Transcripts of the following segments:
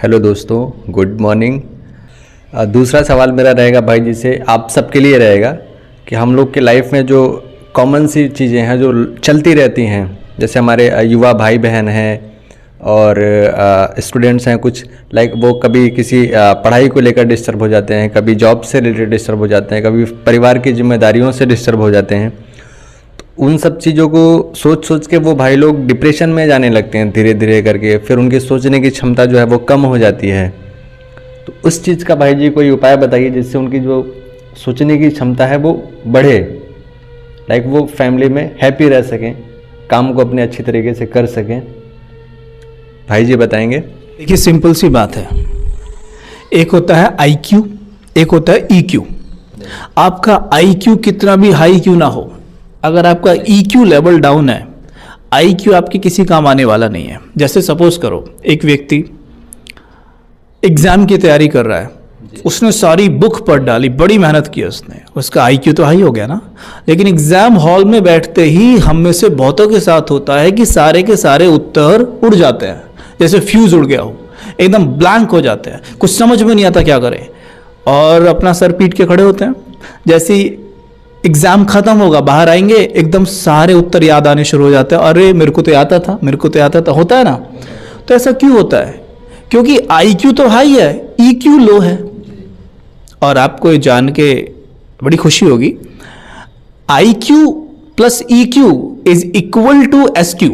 Hello दोस्तों, good morning. दूसरा सवाल मेरा रहेगा भाई जी से, आप सबके लिए रहेगा कि हम लोग के लाइफ में जो कॉमन सी चीज़ें हैं जो चलती रहती हैं, जैसे हमारे युवा भाई बहन हैं और स्टूडेंट्स हैं कुछ, लाइक वो कभी किसी पढ़ाई को लेकर डिस्टर्ब हो जाते हैं, कभी जॉब से रिलेटेड डिस्टर्ब हो जाते हैं, कभी परिवार की जिम्मेदारियों से डिस्टर्ब हो जाते हैं। उन सब चीज़ों को सोच सोच के वो भाई लोग डिप्रेशन में जाने लगते हैं धीरे धीरे करके, फिर उनकी सोचने की क्षमता जो है वो कम हो जाती है। तो उस चीज़ का भाई जी कोई उपाय बताइए जिससे उनकी जो सोचने की क्षमता है वो बढ़े, लाइक वो फैमिली में हैप्पी रह सकें, काम को अपने अच्छी तरीके से कर सकें। भाई जी बताएंगे। देखिए, सिंपल सी बात है, एक होता है IQ, एक होता है EQ। आपका IQ कितना भी हाई क्यों ना हो, अगर आपका EQ लेवल डाउन है, IQ आपके किसी काम आने वाला नहीं है। जैसे सपोज करो एक व्यक्ति एग्जाम की तैयारी कर रहा है, उसने सारी बुक पढ़ डाली, बड़ी मेहनत की उसने, उसका IQ तो हाई हो गया ना। लेकिन एग्जाम हॉल में बैठते ही हम में से बहुतों के साथ होता है कि सारे के सारे उत्तर उड़ जाते हैं, जैसे फ्यूज उड़ गया हो, एकदम ब्लैंक हो जाते हैं, कुछ समझ में नहीं आता क्या करें, और अपना सर पीट के खड़े होते हैं। जैसे एग्जाम खत्म होगा, बाहर आएंगे, एकदम सारे उत्तर याद आने शुरू हो जाते हैं, अरे मेरे को तो आता था, मेरे को तो आता था, होता है ना। तो ऐसा क्यों होता है? क्योंकि IQ तो हाई है, EQ लो है। और आपको ये जान के बड़ी खुशी होगी, IQ plus EQ is equal to SQ।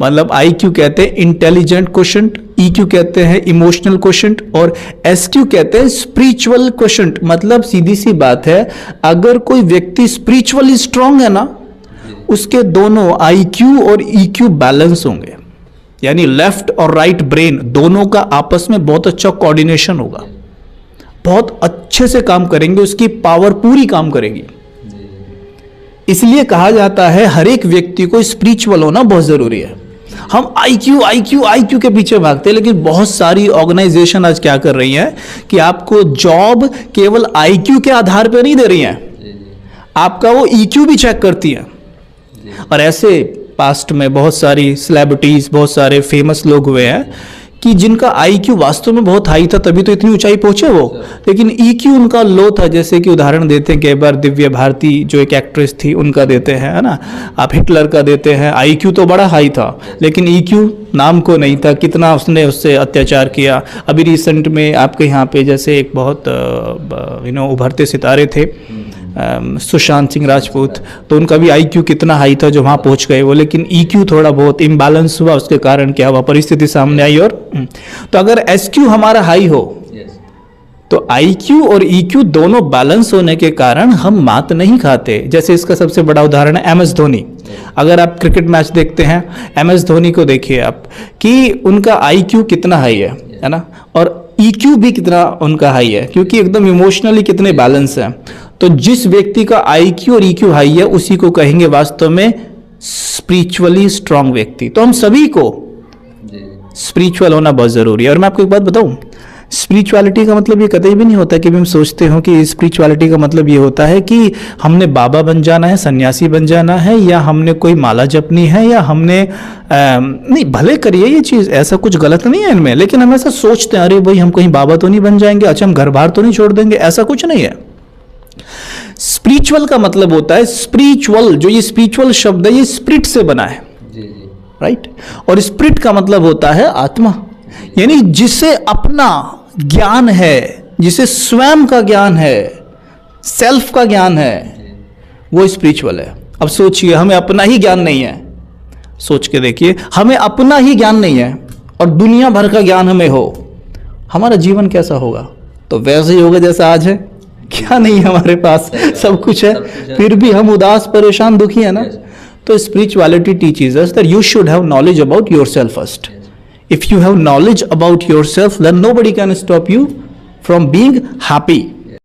मतलब IQ कहते हैं इंटेलिजेंट क्वोशंट, EQ कहते हैं इमोशनल क्वोशंट, और SQ कहते हैं स्पिरिचुअल क्वोशंट। मतलब सीधी सी बात है, अगर कोई व्यक्ति स्पिरिचुअली स्ट्रांग है ना, उसके दोनों IQ और EQ बैलेंस होंगे, यानी लेफ्ट और राइट ब्रेन दोनों का आपस में बहुत अच्छा कोऑर्डिनेशन होगा, बहुत अच्छे से काम करेंगे, उसकी पावर पूरी काम करेगी। इसलिए कहा जाता है हर एक व्यक्ति को स्पिरिचुअल होना बहुत जरूरी है। हम IQ के पीछे भागते हैं, लेकिन बहुत सारी ऑर्गेनाइजेशन आज क्या कर रही हैं कि आपको जॉब केवल IQ के आधार पर नहीं दे रही हैं, आपका वो EQ भी चेक करती है। और ऐसे पास्ट में बहुत सारी सेलिब्रिटीज, बहुत सारे फेमस लोग हुए हैं कि जिनका IQ वास्तव में बहुत हाई था, तभी तो इतनी ऊंचाई पहुंचे वो, लेकिन EQ उनका लो था। जैसे कि उदाहरण देते हैं, कई बार दिव्या भारती जो एक एक्ट्रेस थी उनका देते हैं, है ना, आप हिटलर का देते हैं, IQ तो बड़ा हाई था लेकिन EQ नाम को नहीं था, कितना उसने उससे अत्याचार किया। अभी रिसेंट में आपके यहाँ पे जैसे एक बहुत उभरते सितारे थे, सुशांत सिंह राजपूत, तो उनका भी IQ कितना हाई था जो वहाँ पहुँच गए वो, लेकिन EQ थोड़ा बहुत इम्बैलेंस हुआ, उसके कारण क्या हुआ, परिस्थिति सामने आई। और तो अगर SQ हमारा हाई हो तो IQ और EQ दोनों बैलेंस होने के कारण हम मात नहीं खाते। जैसे इसका सबसे बड़ा उदाहरण है MS धोनी। अगर आप क्रिकेट मैच देखते हैं, MS धोनी को देखिए आप कि उनका IQ कितना हाई है ना, और EQ भी कितना उनका हाई है, क्योंकि एकदम इमोशनली कितने बैलेंस है। तो जिस व्यक्ति का IQ और EQ हाई है उसी को कहेंगे वास्तव में स्पिरिचुअली स्ट्रांग व्यक्ति। तो हम सभी को स्पिरिचुअल होना बहुत जरूरी है। और मैं आपको एक बात बताऊं, स्पिरिचुअलिटी का मतलब ये कतई भी नहीं होता कि हम सोचते हो कि स्पिरिचुअलिटी का मतलब ये होता है कि हमने बाबा बन जाना है, सन्यासी बन जाना है, या हमने कोई माला जपनी है, या हमने नहीं, भले करिए ये चीज़, ऐसा कुछ गलत नहीं है इनमें, लेकिन हम ऐसा सोचते हैं, अरे भाई हम कहीं बाबा तो नहीं बन जाएंगे, अच्छा हम घर बार तो नहीं छोड़ देंगे, ऐसा कुछ नहीं है। स्पिरिचुअल का मतलब होता है, स्पिरिचुअल, जो ये स्पिरिचुअल शब्द है ये स्पिरिट से बना है, राइट। और स्पिरिट का मतलब होता है आत्मा, यानी जिसे अपना ज्ञान है, जिसे स्वयं का ज्ञान है, सेल्फ का ज्ञान है, वो स्पिरिचुअल है। अब सोचिए, हमें अपना ही ज्ञान नहीं है, सोच के देखिए, हमें अपना ही ज्ञान नहीं है और दुनिया भर का ज्ञान हमें हो, हमारा जीवन कैसा होगा? तो वैसे ही होगा जैसा आज है। क्या नहीं है हमारे पास, सब कुछ है, फिर भी हम उदास, परेशान, दुखी है ना। तो spirituality teaches us that you should have knowledge about yourself first. If you have knowledge about yourself, then nobody can stop you from being happy.